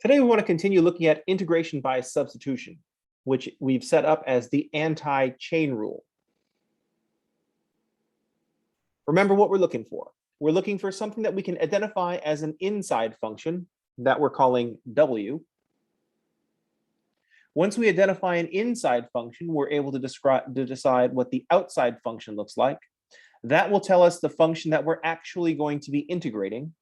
Today, we want to continue looking at integration by substitution, which we've set up as the anti-chain rule. Remember what we're looking for. We're looking for something that we can identify as an inside function that we're calling W. Once we identify an inside function, we're able to decide what the outside function looks like. That will tell us the function that we're actually going to be integrating.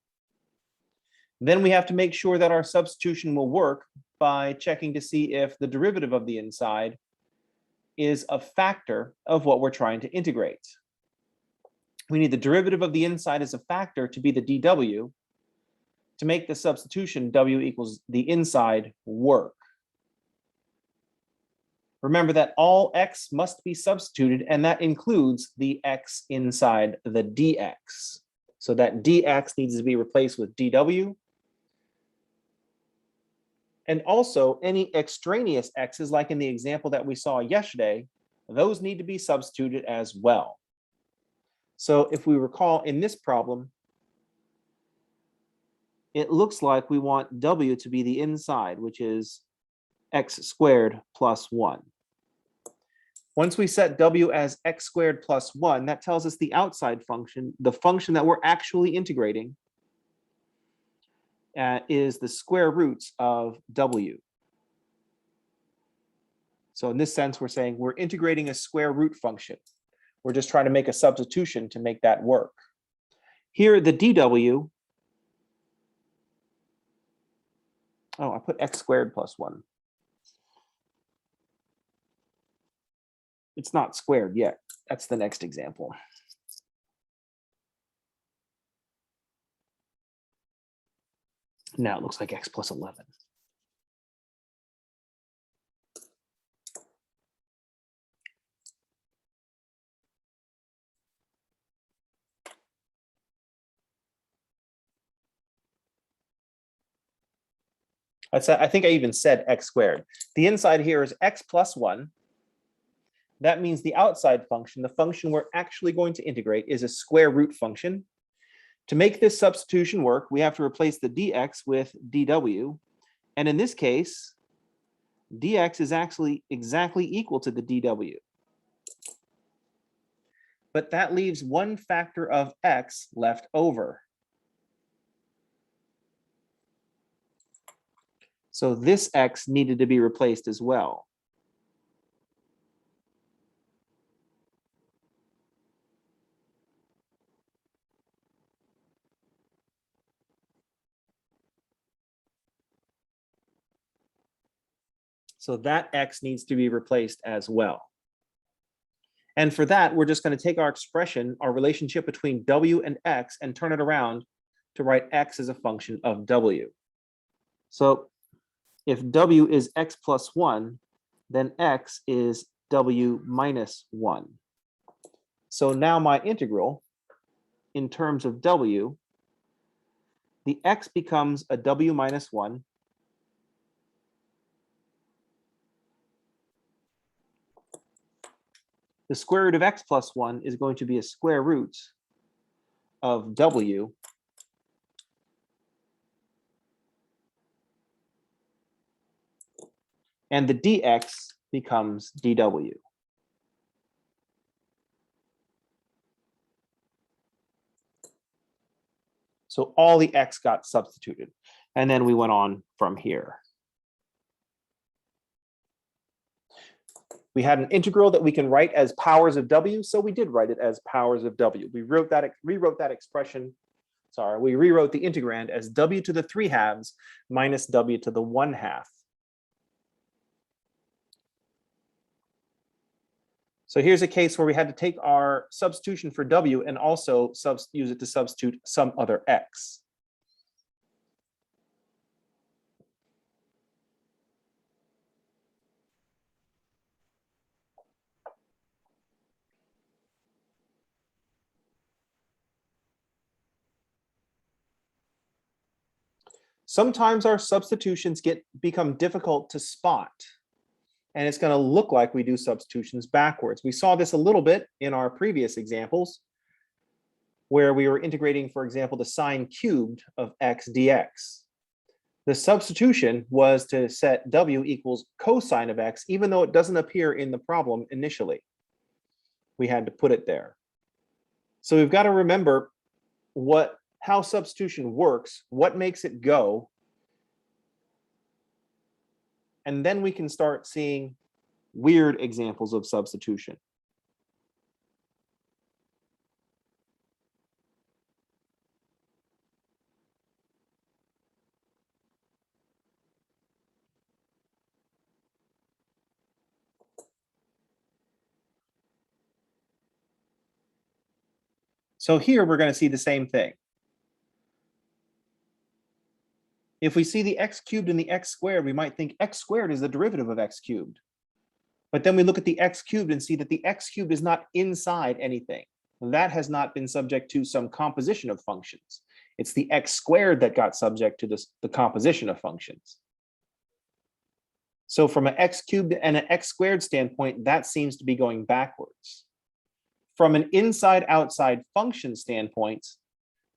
Then we have to make sure that our substitution will work by checking to see if the derivative of the inside is a factor of what we're trying to integrate. We need the derivative of the inside as a factor to be the dw to make the substitution w equals the inside work. Remember that all x must be substituted, and that includes the x inside the dx. So that dx needs to be replaced with dw. And also any extraneous x's, like in the example that we saw yesterday, those need to be substituted as well. So if we recall in this problem, it looks like we want w to be the inside, which is x squared plus 1. Once we set w as x squared plus 1, that tells us the outside function, the function that we're actually integrating, is the square roots of w. So in this sense, we're saying we're integrating a square root function. We're just trying to make a substitution to make that work. Here, the dw, I put x squared plus 1. It's not squared yet. That's the next example. Now it looks like x plus 11. I think I even said x squared. The inside here is x plus 1. That means the outside function, the function we're actually going to integrate, is a square root function. To make this substitution work, we have to replace the dx with dw. And in this case, dx is actually exactly equal to the dw. But that leaves one factor of x left over. So this x needed to be replaced as well. So that x needs to be replaced as well. And for that, we're just going to take our expression, our relationship between w and x, and turn it around to write x as a function of w. So if w is x plus 1, then x is w minus 1. So now my integral, in terms of w, the x becomes a w minus 1. The square root of x plus 1 is going to be a square root of w. And the dx becomes dw. So all the x got substituted. And then we went on from here. We had an integral that we can write as powers of w, so we did write it as powers of w. We rewrote that expression, we rewrote the integrand as w to the 3/2 minus w to the 1/2. So here's a case where we had to take our substitution for w and also use it to substitute some other x. Sometimes our substitutions become difficult to spot, and it's going to look like we do substitutions backwards. We saw this a little bit in our previous examples, where we were integrating, for example, the sine cubed of x dx. The substitution was to set w equals cosine of x, even though it doesn't appear in the problem initially. We had to put it there. So we've got to remember how substitution works, what makes it go, and then we can start seeing weird examples of substitution. So here we're going to see the same thing. If we see the x cubed and the x squared, we might think x squared is the derivative of x cubed. But then we look at the x cubed and see that the x cubed is not inside anything. That has not been subject to some composition of functions. It's the x squared that got subject to the composition of functions. So from an x cubed and an x squared standpoint, that seems to be going backwards. From an inside-outside function standpoint,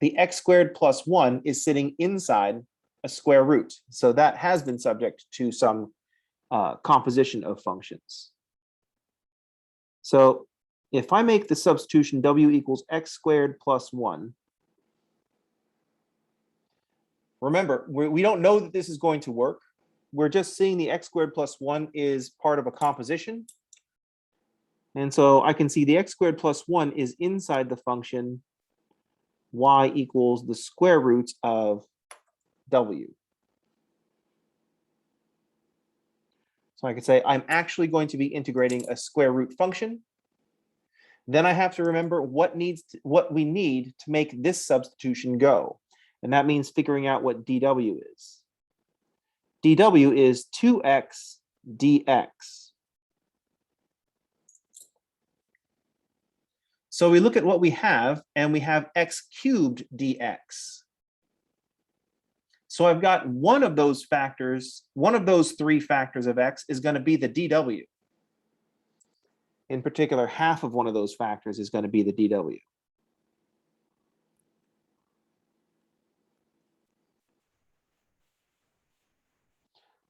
the x squared plus 1 is sitting inside a square root. So that has been subject to some composition of functions. So if I make the substitution w equals x squared plus 1, remember, we don't know that this is going to work. We're just seeing the x squared plus 1 is part of a composition. And so I can see the x squared plus 1 is inside the function y equals the square root of w. So I could say I'm actually going to be integrating a square root function. Then I have to remember what we need to make this substitution go. And that means figuring out what dw is. dw is 2x dx. So we look at what we have, and we have x cubed dx. So I've got one of those factors, one of those three factors of x is going to be the dw. In particular, half of one of those factors is going to be the dw.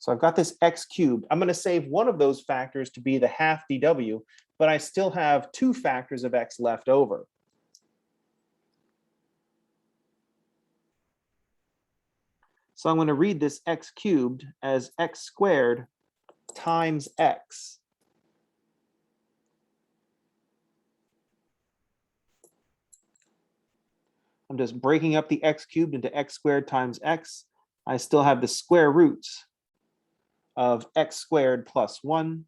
So I've got this x cubed. I'm going to save one of those factors to be the half dw, but I still have two factors of x left over. So I'm going to read this x cubed as x squared times x. I'm just breaking up the x cubed into x squared times x. I still have the square roots of x squared plus 1.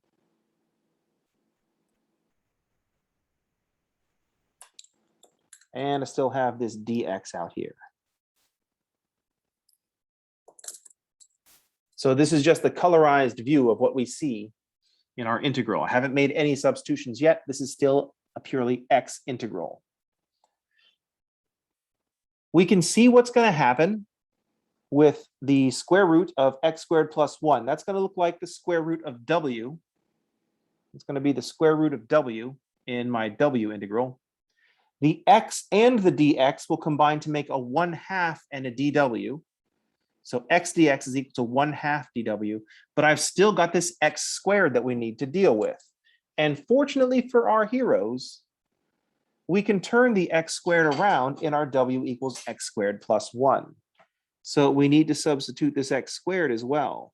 And I still have this dx out here. So this is just the colorized view of what we see in our integral. I haven't made any substitutions yet. This is still a purely x integral. We can see what's going to happen with the square root of x squared plus 1. That's going to look like the square root of w. It's going to be the square root of w in my w integral. The x and the dx will combine to make a 1/2 and a dw. So x dx is equal to 1/2 dw, but I've still got this x squared that we need to deal with. And fortunately for our heroes, we can turn the x squared around in our w equals x squared plus 1. So we need to substitute this x squared as well.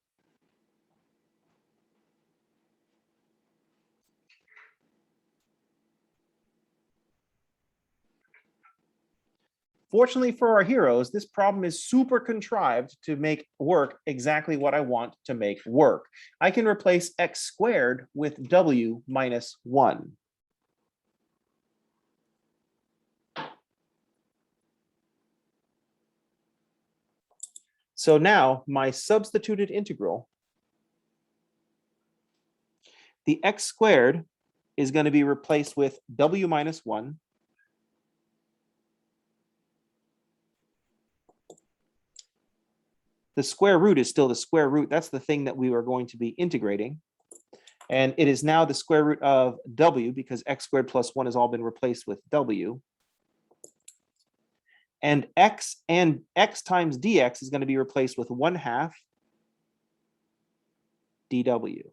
Fortunately for our heroes, this problem is super contrived to make work exactly what I want to make work. I can replace x squared with w minus 1. So now my substituted integral, the x squared is going to be replaced with w minus 1. The square root is still the square root. That's the thing that we are going to be integrating. And it is now the square root of w because x squared plus 1 has all been replaced with w. And x times dx is going to be replaced with 1/2 dw.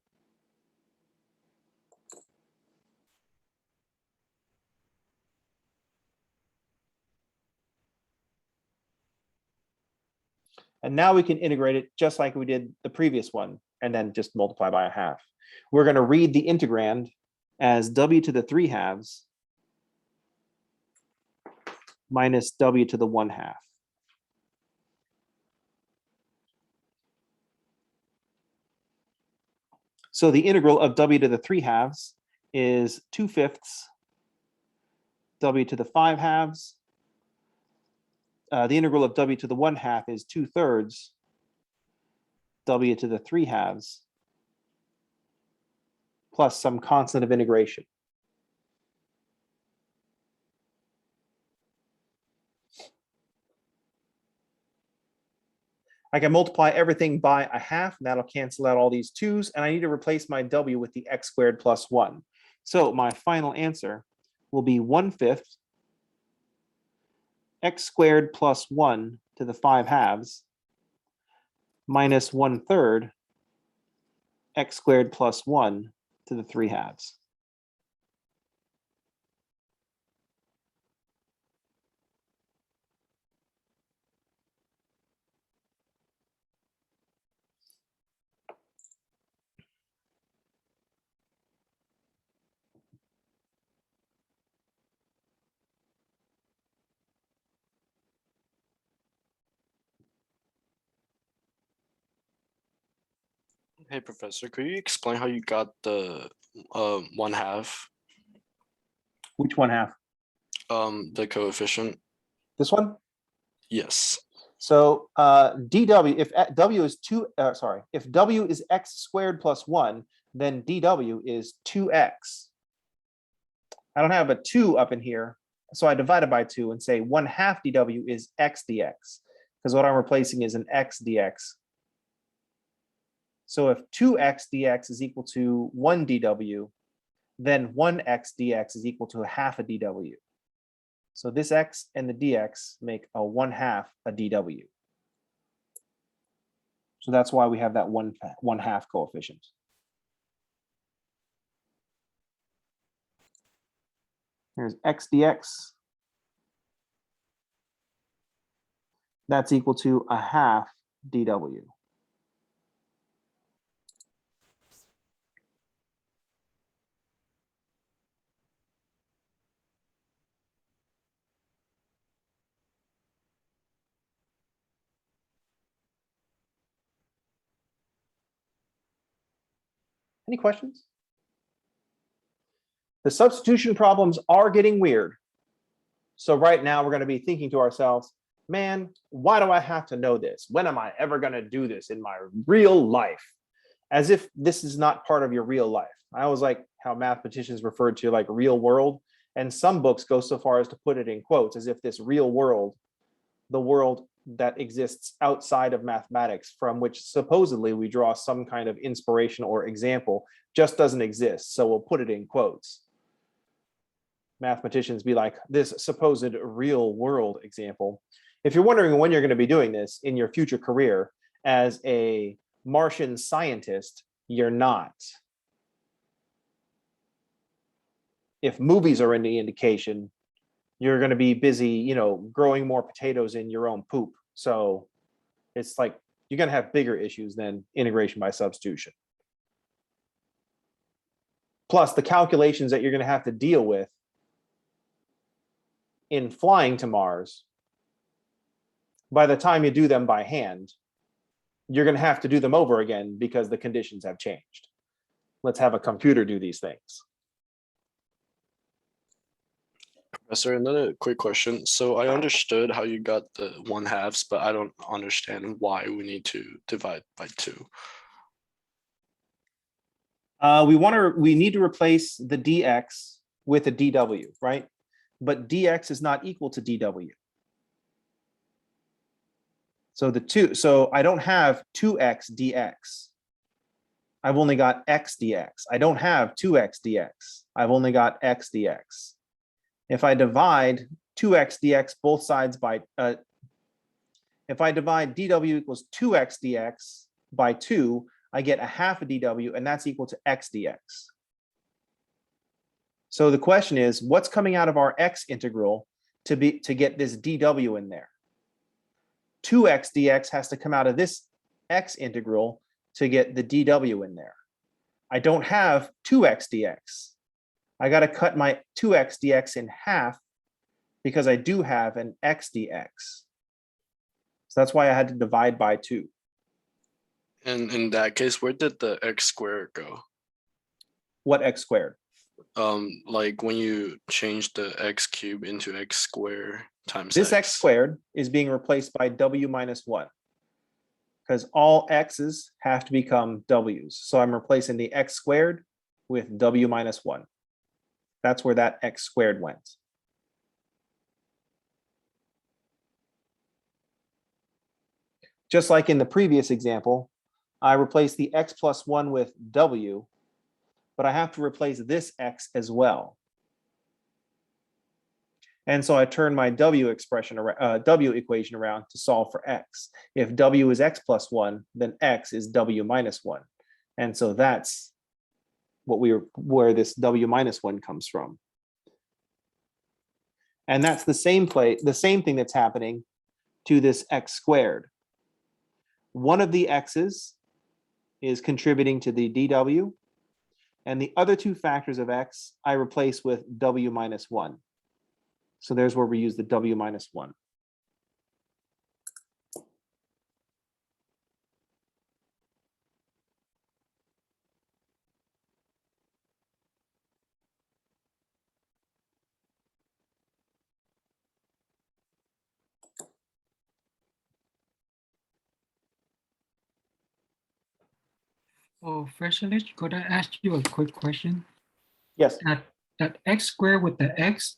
And now we can integrate it just like we did the previous one, and then just multiply by 1/2. We're going to read the integrand as w to the 3/2 minus w to the 1/2. So the integral of w to the 3/2 is 2/5 w to the 5/2. The integral of w to the 1/2 is 2/3 w to the 3/2 plus some constant of integration. I can multiply everything by 1/2, and that'll cancel out all these 2's, and I need to replace my w with the x squared plus 1. So my final answer will be 1/5 x squared plus 1 to the 5/2 minus 1/3 x squared plus 1 to the 3/2. Hey, Professor, could you explain how you got the 1/2, Which 1/2? the coefficient? This one? Yes. So dw, if w is if w is x squared plus 1, then dw is 2x. I don't have a 2 up in here, so I divide it by 2 and say 1/2 dw is x dx, because what I'm replacing is an x dx. So if 2x dx is equal to 1 dw, then 1x dx is equal to 1/2 a dw. So this x and the dx make a 1/2 a dw. So that's why we have that 1/2 coefficient. Here's x dx. That's equal to 1/2 dw. Any questions? The substitution problems are getting weird. So right now we're going to be thinking to ourselves, man, why do I have to know this? When am I ever going to do this in my real life? As if this is not part of your real life. I always like how mathematicians refer to like real world, and some books go so far as to put it in quotes as if this real world, the world that exists outside of mathematics, from which supposedly we draw some kind of inspiration or example, just doesn't exist. So we'll put it in quotes. Mathematicians be like, this supposed real world example. If you're wondering when you're going to be doing this in your future career as a Martian scientist, you're not. If movies are any indication, you're going to be busy, growing more potatoes in your own poop. So it's like you're going to have bigger issues than integration by substitution. Plus the calculations that you're going to have to deal with in flying to Mars, by the time you do them by hand, you're going to have to do them over again because the conditions have changed. Let's have a computer do these things. Professor, another quick question. So I understood how you got the 1/2, but I don't understand why we need to divide by 2. We need to replace the dx with a dw, right? But dx is not equal to dw. So I don't have 2x dx. I've only got x dx. I don't have 2x dx. I've only got x dx. If I divide 2x dx both sides by, if I divide dw equals 2x dx by 2, I get a half of dw, and that's equal to x dx. So the question is, what's coming out of our x integral to get this dw in there? 2x dx has to come out of this x integral to get the dw in there. I don't have 2x dx. I got to cut my 2x dx in half because I do have an x dx. So that's why I had to divide by 2. And in that case, where did the x squared go? What x squared? Like when you change the x cubed into x squared times This x squared is being replaced by w minus 1 because all x's have to become w's. So I'm replacing the x squared with w minus 1. That's where that x squared went. Just like in the previous example, I replaced the x plus 1 with w, but I have to replace this x as well. And so I turn my w equation around to solve for x. If w is x plus 1, then x is w minus 1. And so that's where this w minus 1 comes from. And that's the same thing that's happening to this x squared. One of the x's is contributing to the dw, and the other two factors of x I replace with w minus 1. So there's where we use the w minus 1. Oh, Freshly, could I ask you a quick question? Yes. That x squared with the x,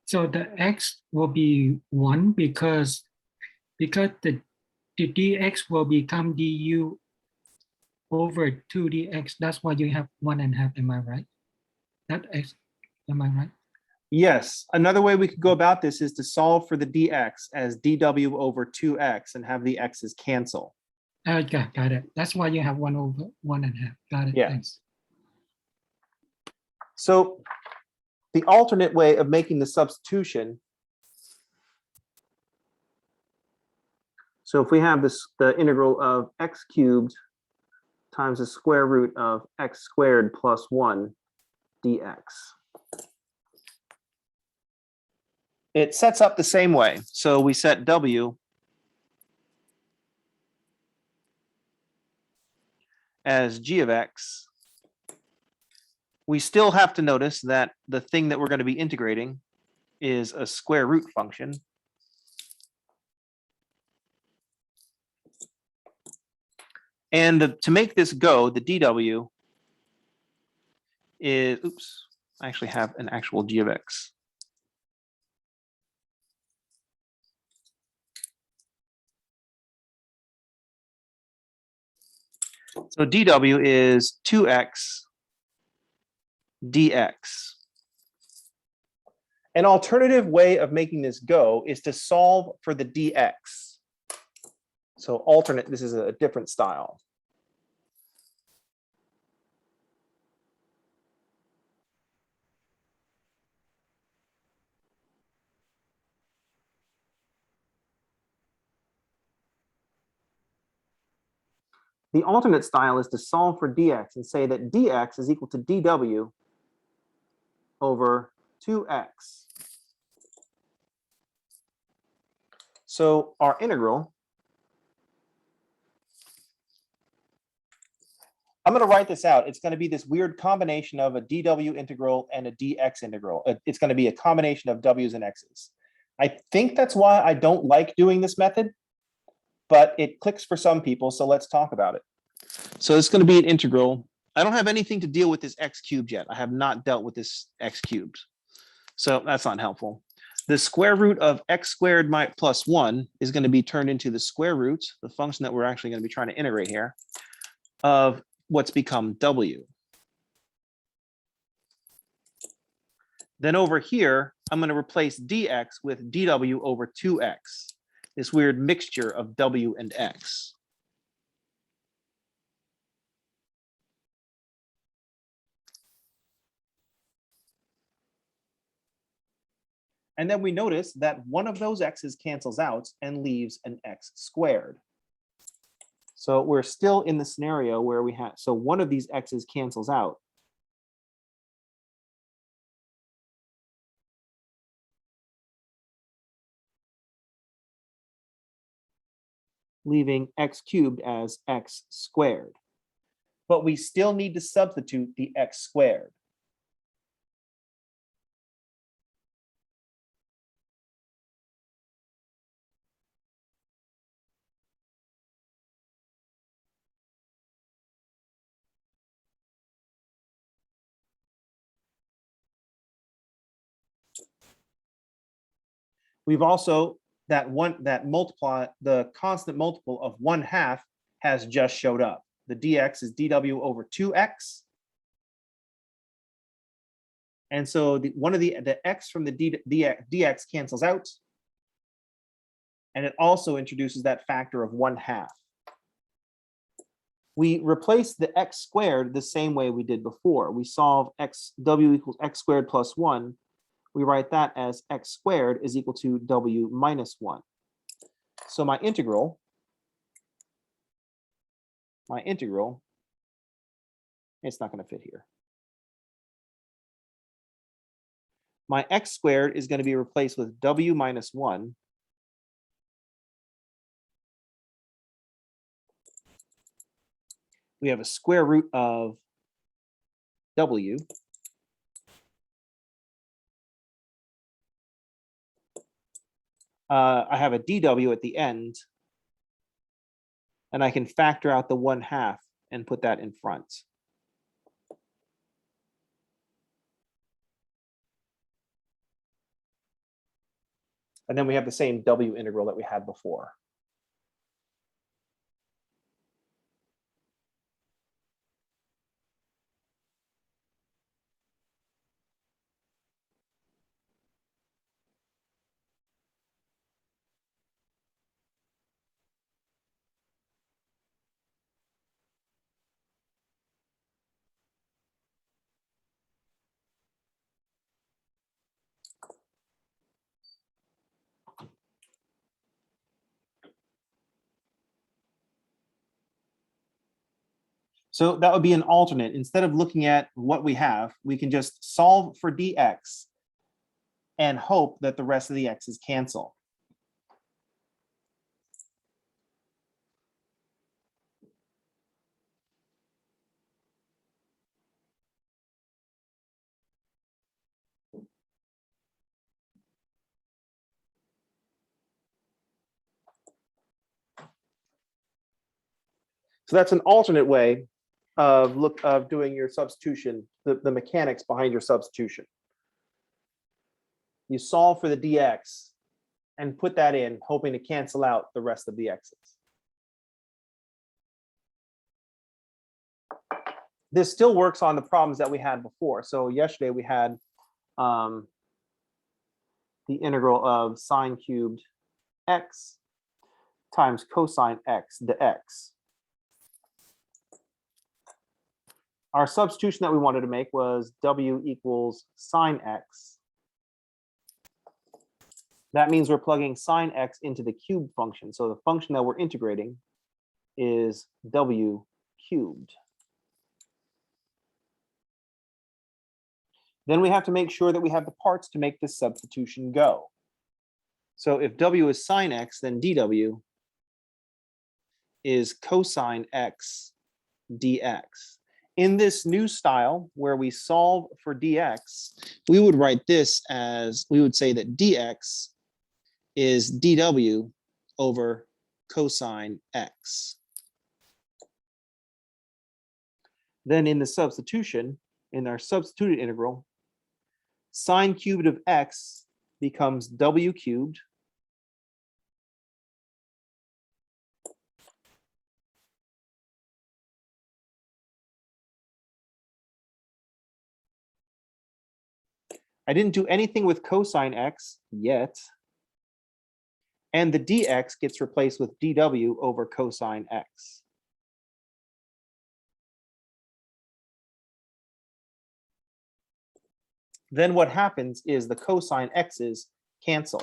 so the x will be 1 because the dx will become du over 2 dx. That's why you have 1.5. Am I right? That x, am I right? Yes. Another way we could go about this is to solve for the dx as dw over 2x and have the x's cancel. Got it. That's why you have 1 over 1.5. Got it. Yeah. Thanks. So the alternate way of making the substitution, so if we have the integral of x cubed times the square root of x squared plus 1 dx. It sets up the same way. So we set w as g of x. We still have to notice that the thing that we're going to be integrating is a square root function. And to make this go, the dw is, oops, I actually have an actual g of x. So dw is 2x dx. An alternative way of making this go is to solve for the dx. So alternate, this is a different style. The alternate style is to solve for dx and say that dx is equal to dw over 2x. So our integral, I'm going to write this out. It's going to be this weird combination of a dw integral and a dx integral. It's going to be a combination of w's and x's. I think that's why I don't like doing this method, but it clicks for some people, so let's talk about it. So it's going to be an integral. I don't have anything to deal with this x cubed yet. I have not dealt with this x cubed. So that's not helpful. The square root of x squared plus 1 is going to be turned into the square root, the function that we're actually going to be trying to integrate here, of what's become w. Then over here, I'm going to replace dx with dw over 2x, this weird mixture of w and x. And then we notice that one of those x's cancels out and leaves an x squared. So we're still in the scenario where we have, so one of these x's cancels out. Leaving x cubed as x squared. But we still need to substitute the x squared. We've also, that multiply, the constant multiple of 1/2 has just showed up. The dx is dw over 2x. And so one of the x from the dx cancels out. And it also introduces that factor of 1/2. We replace the x squared the same way we did before. We solve w equals x squared plus 1. We write that as x squared is equal to w minus 1. So my integral, it's not going to fit here. My x squared is going to be replaced with w minus 1. We have a square root of w. I have a dw at the end, and I can factor out the 1/2 and put that in front. And then we have the same w integral that we had before. So that would be an alternate. Instead of looking at what we have, we can just solve for dx and hope that the rest of the x's cancel. So that's an alternate way of doing your substitution, the mechanics behind your substitution. You solve for the dx and put that in, hoping to cancel out the rest of the x's. This still works on the problems that we had before. So yesterday we had the integral of sine cubed x times cosine x dx. Our substitution that we wanted to make was w equals sine x. That means we're plugging sine x into the cubed function. So the function that we're integrating is w cubed. Then we have to make sure that we have the parts to make this substitution go. So if w is sine x, then dw is cosine x dx. In this new style where we solve for dx, we would write this as, we would say that dx is dw over cosine x. Then in the substitution, in our substituted integral, sine cubed of x becomes w cubed I didn't do anything with cosine x yet. And the dx gets replaced with dw over cosine x. Then what happens is the cosine x's cancel.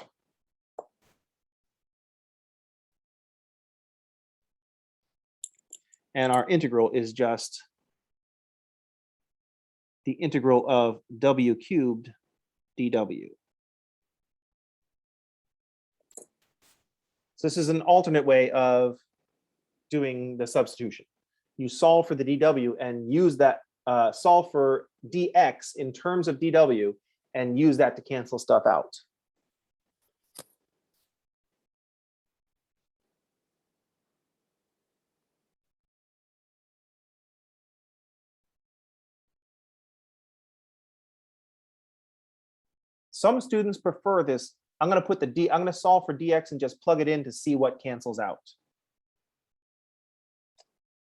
And our integral is just the integral of w cubed dw. So this is an alternate way of doing the substitution. You solve for the dw and use that, solve for dx in terms of dw and use that to cancel stuff out. Some students prefer this. I'm going to put I'm going to solve for dx and just plug it in to see what cancels out.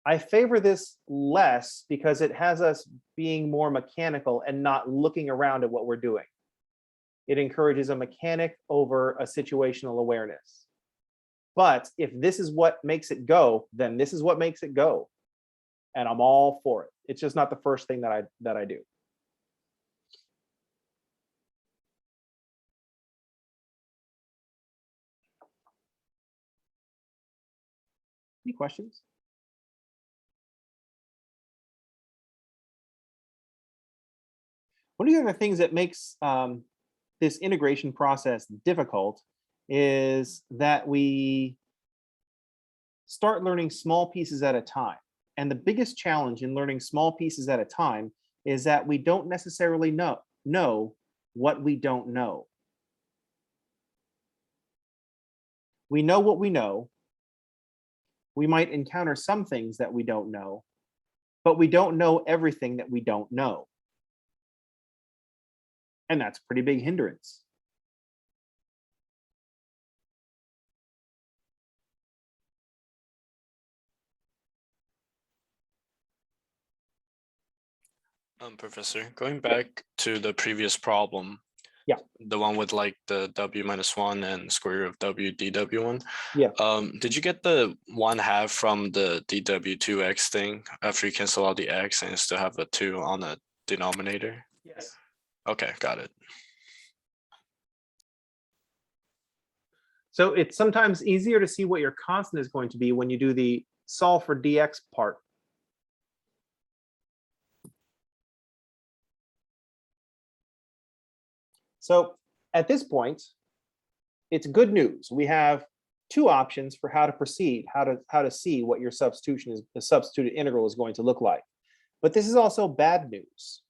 I favor this less because it has us being more mechanical and not looking around at what we're doing. It encourages a mechanic over a situational awareness. But if this is what makes it go, then this is what makes it go. And I'm all for it. It's just not the first thing that I do. Any questions? One of the other things that makes this integration process difficult is that we start learning small pieces at a time. And the biggest challenge in learning small pieces at a time is that we don't necessarily know what we don't know. We know what we know. We might encounter some things that we don't know, but we don't know everything that we don't know. And that's a pretty big hindrance. Professor, going back to the previous problem. Yeah. The one with like the w minus 1 and square root of w dw1. Yeah. Did you get the 1/2 from the dw2x thing after you cancel out the x and still have a 2 on the denominator? Yes. Okay, got it. So it's sometimes easier to see what your constant is going to be when you do the solve for dx part. So at this point, it's good news. We have two options for how to proceed, how to see what your substitution is, the substituted integral is going to look like. But this is also bad news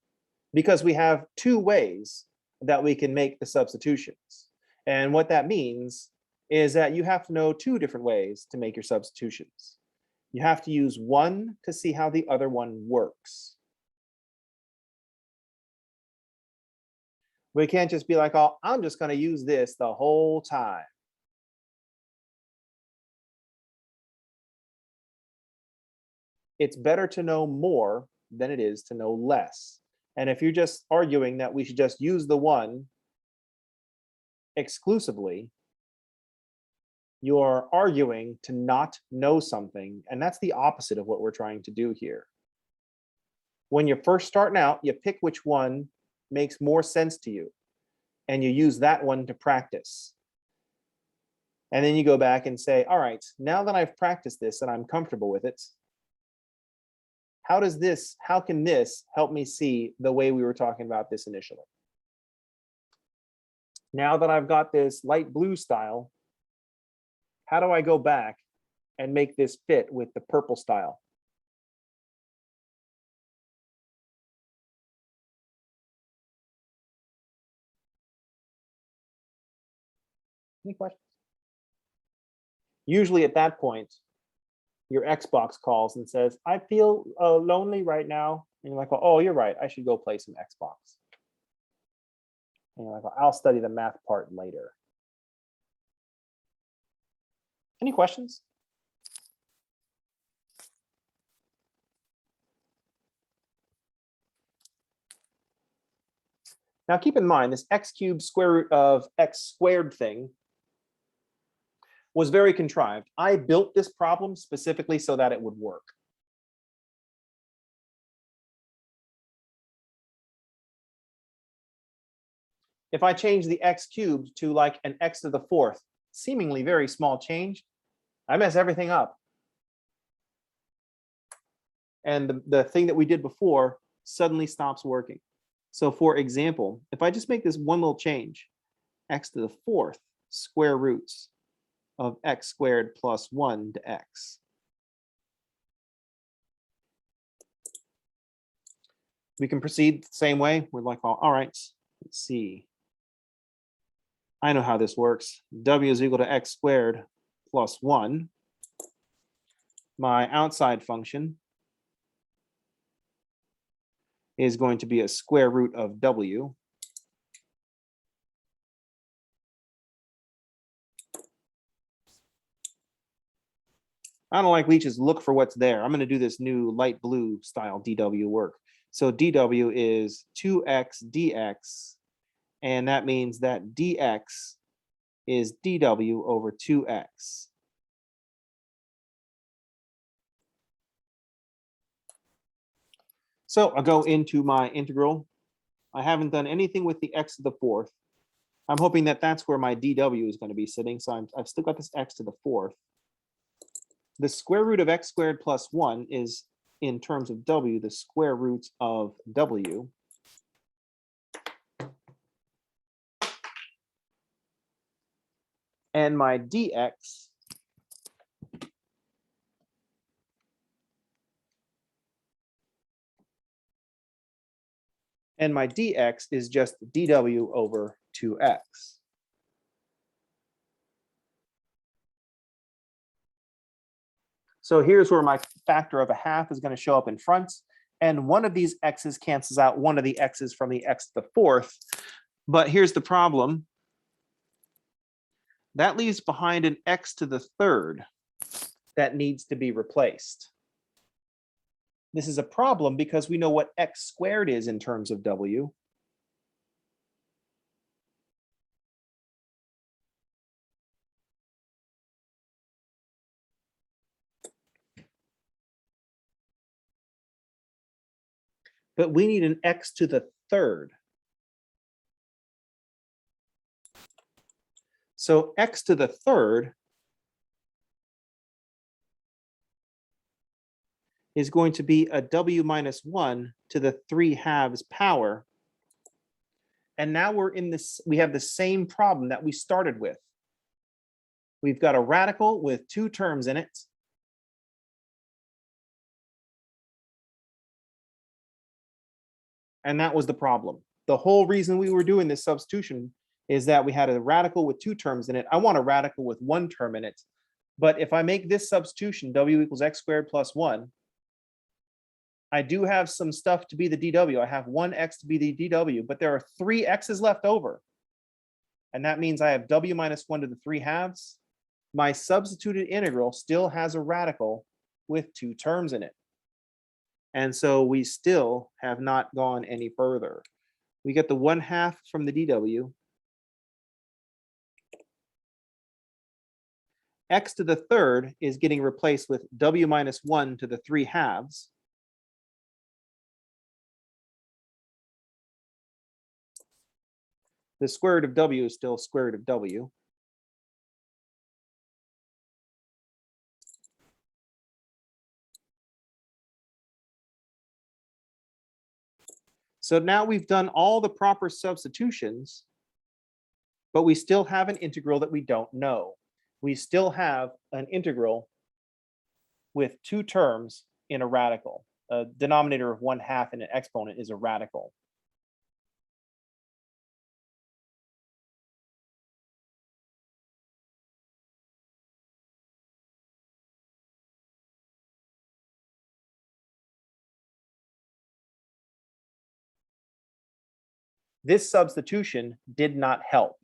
because we have two ways that we can make the substitutions. And what that means is that you have to know two different ways to make your substitutions. You have to use one to see how the other one works. We can't just be like, oh, I'm just going to use this the whole time. It's better to know more than it is to know less. And if you're just arguing that we should just use the one exclusively, you're arguing to not know something. And that's the opposite of what we're trying to do here. When you're first starting out, you pick which one makes more sense to you, and you use that one to practice. And then you go back and say, all right, now that I've practiced this and I'm comfortable with it, how can this help me see the way we were talking about this initially? Now that I've got this light blue style, how do I go back and make this fit with the purple style? Any questions? Usually at that point, your Xbox calls and says, I feel lonely right now. And you're like, oh, you're right. I should go play some Xbox. And you're like, well, I'll study the math part later. Any questions? Now keep in mind, this x cubed square root of x squared thing was very contrived. I built this problem specifically so that it would work. If I change the x cubed to like an x to the fourth, seemingly very small change, I mess everything up. And the thing that we did before suddenly stops working. So for example, if I just make this one little change, x to the fourth square roots of x squared plus 1 to x. We can proceed the same way. We're like, all right, let's see. I know how this works. W is equal to x squared plus 1. My outside function is going to be a square root of w. I don't like leeches, look for what's there. I'm going to do this new light blue style dw work. So dw is 2x dx, and that means that dx is dw over 2x. So I'll go into my integral. I haven't done anything with the x to the fourth. I'm hoping that that's where my dw is going to be sitting. So I've still got this x to the fourth. The square root of x squared plus 1 is, in terms of w, the square root of w. And my dx is just dw over 2x. So here's where my factor of a half is going to show up in front. And one of these x's cancels out one of the x's from the x to the fourth. But here's the problem. That leaves behind an x to the third that needs to be replaced. This is a problem because we know what x squared is in terms of w. But we need an x to the third. So x to the third is going to be a w minus 1 to the 3/2 power. And now we're in this, we have the same problem that we started with. We've got a radical with 2 terms in it. And that was the problem. The whole reason we were doing this substitution is that we had a radical with 2 terms in it. I want a radical with 1 term in it. But if I make this substitution, w equals x squared plus 1, I do have some stuff to be the dw. I have 1x to be the dw, but there are 3 x's left over. And that means I have w minus 1 to the 3/2. My substituted integral still has a radical with 2 terms in it. And so we still have not gone any further. We get the 1/2 from the dw. X to the third is getting replaced with w minus 1 to the 3/2. The square root of w is still square root of w. So now we've done all the proper substitutions, but we still have an integral that we don't know. We still have an integral with 2 terms in a radical. A denominator of 1/2 and an exponent is a radical. This substitution did not help.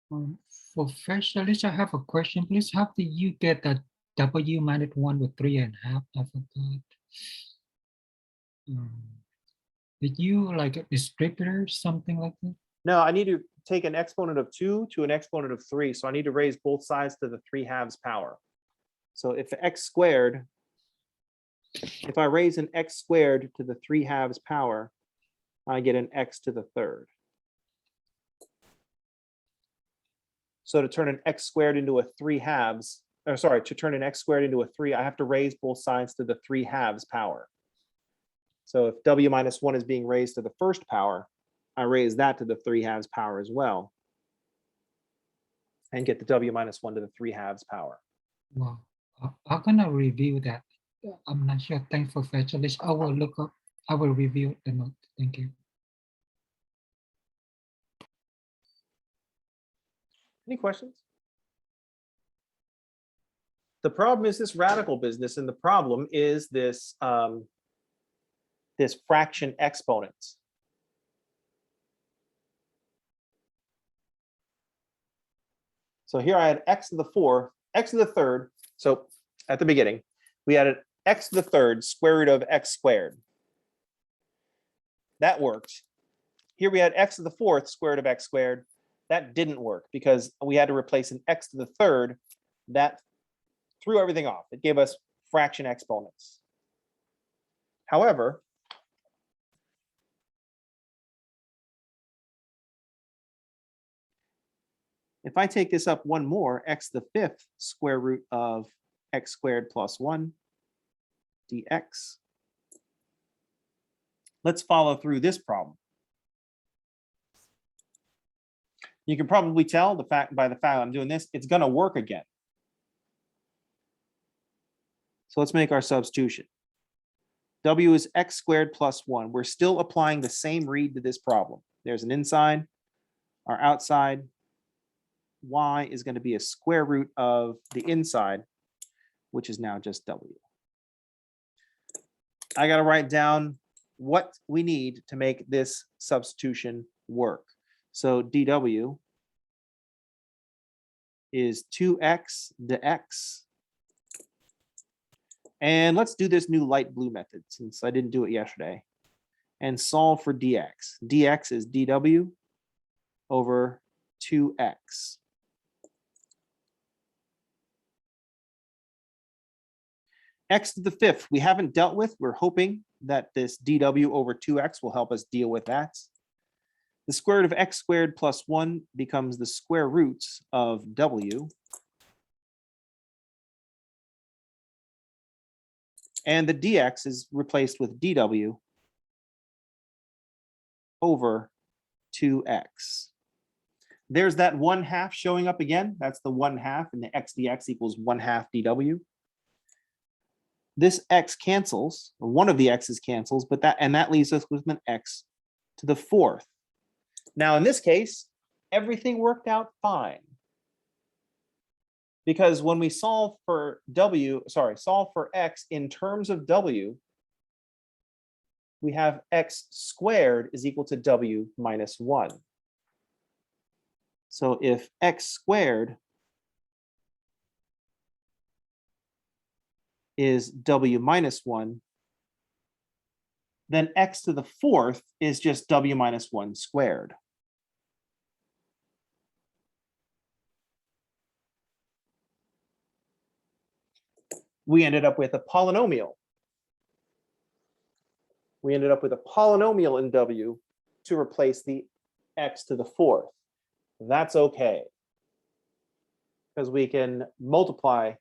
For first, Alicia, I have a question. Please, how did you get that w minus 1 with 3.5? I forgot. Did you like a distributor, something like that? No, I need to take an exponent of 2 to an exponent of 3. So I need to raise both sides to the 3/2 power. So if x squared, if I raise an x squared to the 3/2 power, I get an x to the 3rd. So to turn an x squared into a 3/2, or sorry, to turn an x squared into a 3, I have to raise both sides to the 3/2 power. So if w minus 1 is being raised to the 1st power, I raise that to the 3/2 power as well, and get the w minus 1 to the 3/2 power. Wow. I'm gonna review that. I'm not sure. Thanks for fetching this. I will look up. I will review the note. Thank you. Any questions? The problem is this radical business, and the problem is this this fraction exponents. So here I had x to the 4th, x to the 3rd. So at the beginning, we had an x to the 3rd square root of x squared. That worked. Here we had x to the 4th square root of x squared. That didn't work because we had to replace an x to the 3rd. That threw everything off. It gave us fraction exponents. However, if I take this up one more, x to the 5th square root of x squared plus 1 dx. Let's follow through this problem. You can probably tell by the fact I'm doing this, it's going to work again. So let's make our substitution. W is x squared plus 1. We're still applying the same read to this problem. There's an inside. Our outside, y is going to be a square root of the inside, which is now just w. I got to write down what we need to make this substitution work. So dw is 2x dx. And let's do this new light blue method since I didn't do it yesterday. And solve for dx. Dx is dw over 2x. X to the 5th we haven't dealt with. We're hoping that this dw over 2x will help us deal with that. The square root of x squared plus 1 becomes the square root of w. And the dx is replaced with dw over 2x. There's that 1/2 showing up again. That's the 1/2, and the x dx equals 1/2 dw. This x cancels, or one of the x's cancels, but that leaves us with an x to the 4th. Now in this case, everything worked out fine. Because when we solve for x in terms of w, we have x squared is equal to w minus 1. So if x squared is w minus 1, then x to the 4th is just w minus 1 squared. We ended up with a polynomial. We ended up with a polynomial in w to replace the x to the 4th. That's okay, because we can multiply,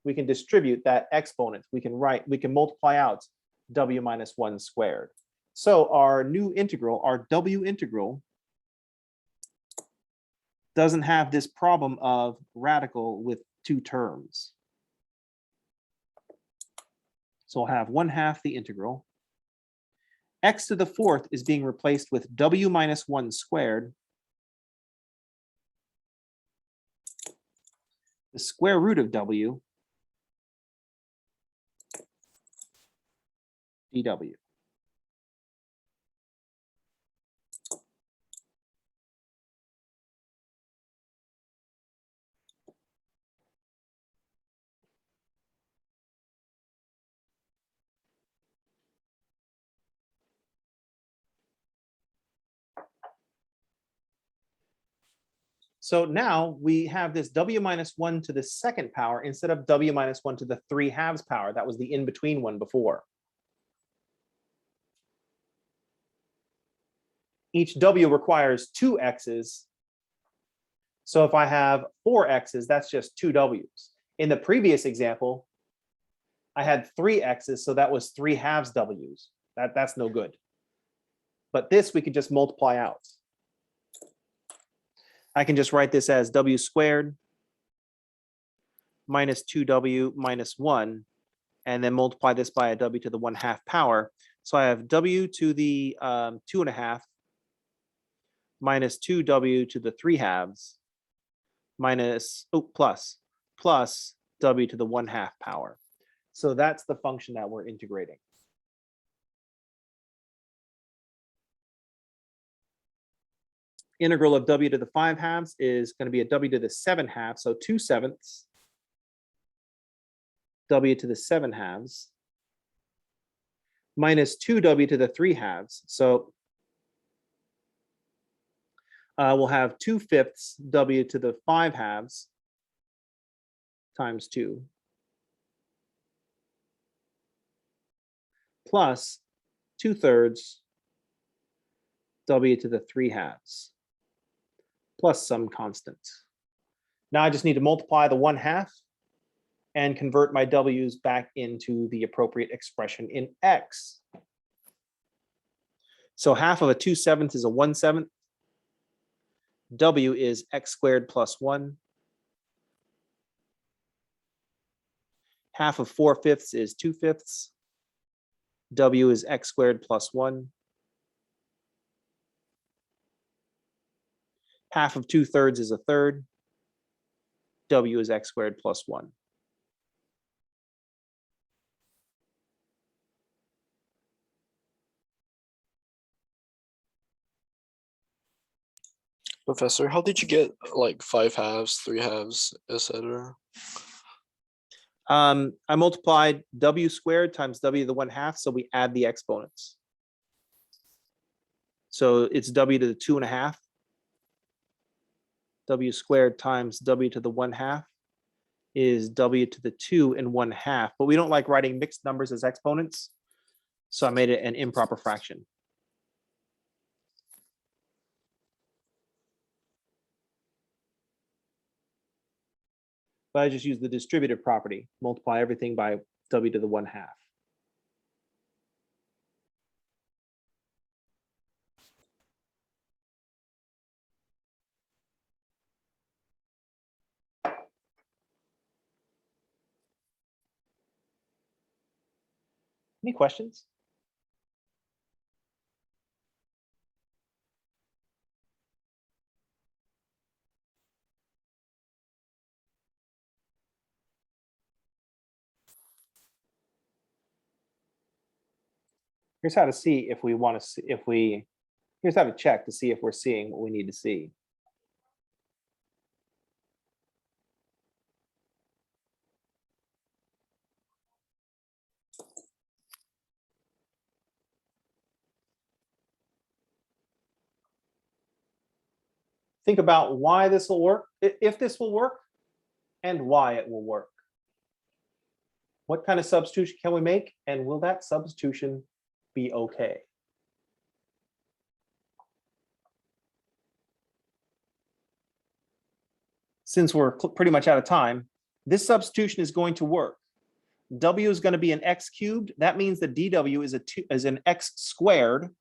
we can distribute that exponent. We can multiply out w minus 1 squared. So our new integral, our w integral, doesn't have this problem of radical with 2 terms. So we'll have 1/2 the integral. X to the 4th is being replaced with w minus 1 squared. The square root of w dw. So now we have this w minus 1 to the second power instead of w minus 1 to the 3/2 power. That was the in-between one before. Each w requires 2 x's. So if I have 4 x's, that's just 2 w's. In the previous example, I had 3 x's, so that was 3/2 w's. That's no good. But this we could just multiply out. I can just write this as w squared minus 2w minus 1, and then multiply this by a w to the 1/2 power. So I have w to the 2.5 minus 2w to the 3/2 minus, plus w to the 1/2 power. So that's the function that we're integrating. Integral of w to the 5/2 is going to be a w to the 7/2, so 2/7 w to the 7/2 minus 2w to the 3/2. So we'll have 2/5 w to the 5/2 times 2 plus 2/3 w to the 3/2 plus some constant. Now I just need to multiply the 1/2 and convert my w's back into the appropriate expression in x. So half of a 2/7 is a 1/7. W is x squared plus 1. Half of 4/5 is 2/5. W is x squared plus 1. Half of 2/3 is a third. W is x squared plus 1. Professor, how did you get like 5/2, 3/2, etc.? I multiplied w squared times w to the 1/2, so we add the exponents. So it's w to the 2.5. W squared times w to the 1/2 is w to the 2 and 1/2. But we don't like writing mixed numbers as exponents, so I made it an improper fraction. But I just use the distributive property, multiply everything by w to the 1/2. Any questions? Here's how to see if we want to see here's how to check to see if we're seeing what we need to see. Think about why this will work, if this will work, and why it will work. What kind of substitution can we make, and will that substitution be okay? Since we're pretty much out of time, this substitution is going to work. W is going to be an x cubed. That means that dw is an x squared.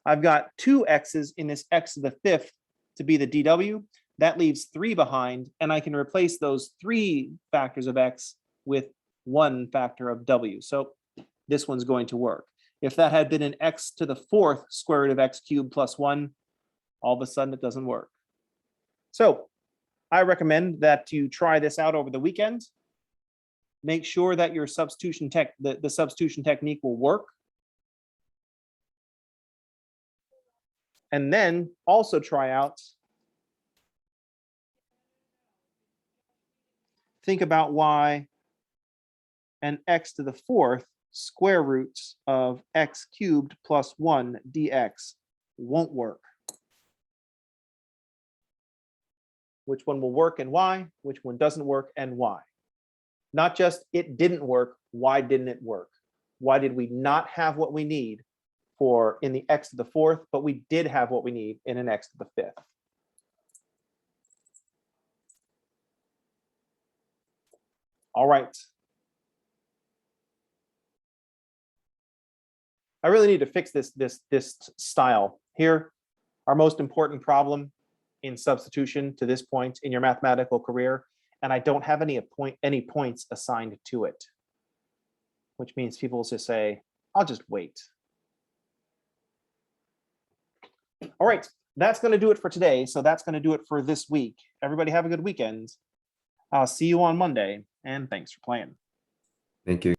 I've got 2 x's in this x to the 5th to be the dw. That leaves 3 behind, and I can replace those 3 factors of x with 1 factor of w. So this one's going to work. If that had been an x to the 4th square root of x cubed plus 1, all of a sudden it doesn't work. So I recommend that you try this out over the weekend. Make sure that your substitution the substitution technique will work. And then also try out, think about why an x to the 4th square root of x cubed plus 1 dx won't work. which one will work and why, which one doesn't work and why. Not just it didn't work, why didn't it work? Why did we not have what we need for in the x to the fourth, but we did have what we need in an x to the fifth? All right. I really need to fix this style here. Our most important problem in substitution to this point in your mathematical career, and I don't have any points assigned to it, which means people will just say, I'll just wait. All right, that's going to do it for today. So that's going to do it for this week. Everybody have a good weekend. I'll see you on Monday, and thanks for playing. Thank you.